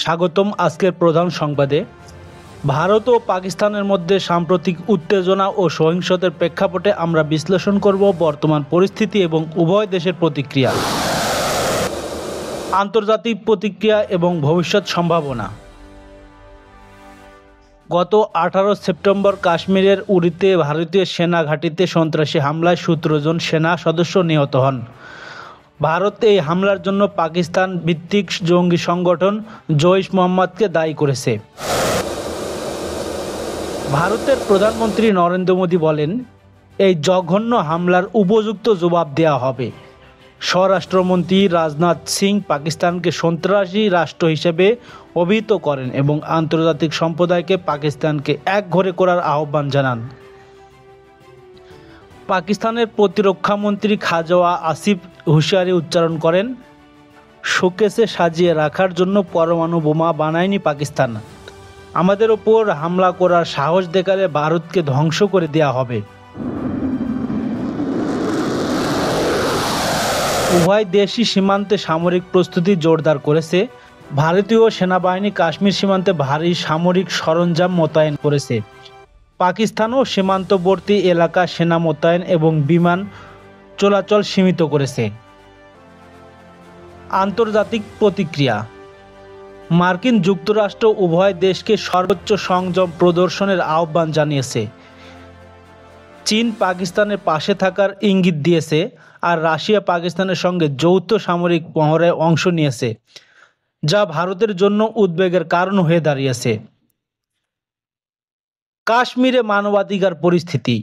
স্বাগতম আজকের প্রধান সংবাদে। ভারত ও পাকিস্তানের মধ্যে সাম্প্রতিক উত্তেজনা ও সহিংসতার প্রেক্ষাপটে আমরা বিশ্লেষণ করব বর্তমান পরিস্থিতি এবং উভয় দেশের প্রতিক্রিয়া, আন্তর্জাতিক প্রতিক্রিয়া এবং ভবিষ্যৎ সম্ভাবনা। গত 18 সেপ্টেম্বর কাশ্মীরের উরিতে ভারতীয় সেনা ঘাঁটিতে সন্ত্রাসী হামলায় 17 জন সেনা সদস্য নিহত হন। ভারত এই হামলার জন্য পাকিস্তান ভিত্তিক জঙ্গি সংগঠন জইশ-ই-মোহাম্মদকে দায়ী করেছে। ভারতের প্রধানমন্ত্রী নরেন্দ্র মোদী বলেন, এই জঘন্য হামলার উপযুক্ত জবাব দেওয়া হবে। স্বরাষ্ট্রমন্ত্রী রাজনাথ সিং পাকিস্তানকে সন্ত্রাসী রাষ্ট্র হিসেবে অভিহিত করেন এবং আন্তর্জাতিক সম্প্রদায়কে পাকিস্তানকে একঘরে করার আহ্বান জানান। পাকিস্তানের প্রতিরক্ষামন্ত্রী খাজোয়া আসিফ হুঁশিয়ারি উচ্চারণ করেন, শোকেসে সাজিয়ে রাখার জন্য পরমাণু বোমা বানায়নি পাকিস্তান। আমাদের ওপর হামলা করার সাহস দেখালে ভারতকে ধ্বংস করে দেওয়া হবে। উভয় দেশই সীমান্তে সামরিক প্রস্তুতি জোরদার করেছে। ভারতীয় সেনাবাহিনী কাশ্মীর সীমান্তে ভারী সামরিক সরঞ্জাম মোতায়েন করেছে। পাকিস্তানও সীমান্তবর্তী এলাকা সেনা মোতায়েন এবং বিমান চলাচল সীমিত করেছে। আন্তর্জাতিক প্রতিক্রিয়া। মার্কিন যুক্তরাষ্ট্র উভয় দেশকে সর্বোচ্চ সংযম প্রদর্শনের আহ্বান জানিয়েছে। চীন পাকিস্তানের পাশে থাকার ইঙ্গিত দিয়েছে, আর রাশিয়া পাকিস্তানের সঙ্গে যৌথ সামরিক মহড়ায় অংশ নিয়েছে, যা ভারতের জন্য উদ্বেগের কারণ হয়ে দাঁড়িয়েছে। কাশ্মীরে মানবাধিকার পরিস্থিতি।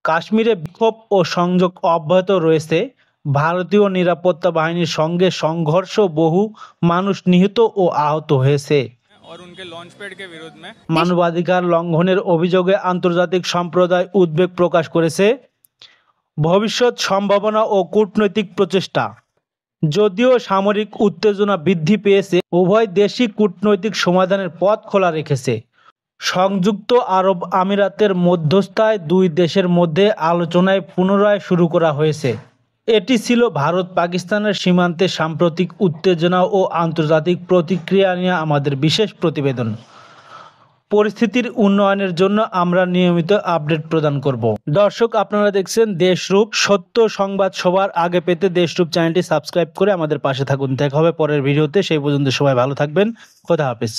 কাশ্মীরে বিক্ষোভ ও সংযোগ অব্যাহত রয়েছে। ভারতীয় নিরাপত্তা বাহিনীর সঙ্গে সংঘর্ষ, বহু মানুষ নিহত ও আহত হয়েছে। মানবাধিকার লঙ্ঘনের অভিযোগে আন্তর্জাতিক সম্প্রদায় উদ্বেগ প্রকাশ করেছে। ভবিষ্যৎ সম্ভাবনা ও কূটনৈতিক প্রচেষ্টা। যদিও সামরিক উত্তেজনা বৃদ্ধি পেয়েছে, উভয় দেশই কূটনৈতিক সমাধানের পথ খোলা রেখেছে। সংযুক্ত আরব আমিরাতের মধ্যস্থায় দুই দেশের মধ্যে আলোচনায় পুনরায় শুরু করা হয়েছে। এটি ছিল ভারত পাকিস্তানের সীমান্তে সাম্প্রতিক উত্তেজনা ও আন্তর্জাতিক প্রতিক্রিয়া নিয়ে আমাদের বিশেষ প্রতিবেদন। পরিস্থিতির উন্নয়নের জন্য আমরা নিয়মিত আপডেট প্রদান করব। দর্শক, আপনারা দেখছেন দেশরূপ, সত্য সংবাদ সবার আগে পেতে দেশরূপ চ্যানেলটি সাবস্ক্রাইব করে আমাদের পাশে থাকুন। দেখা হবে পরের ভিডিওতে। সেই পর্যন্ত সবাই ভালো থাকবেন। খোদা হাফেজ।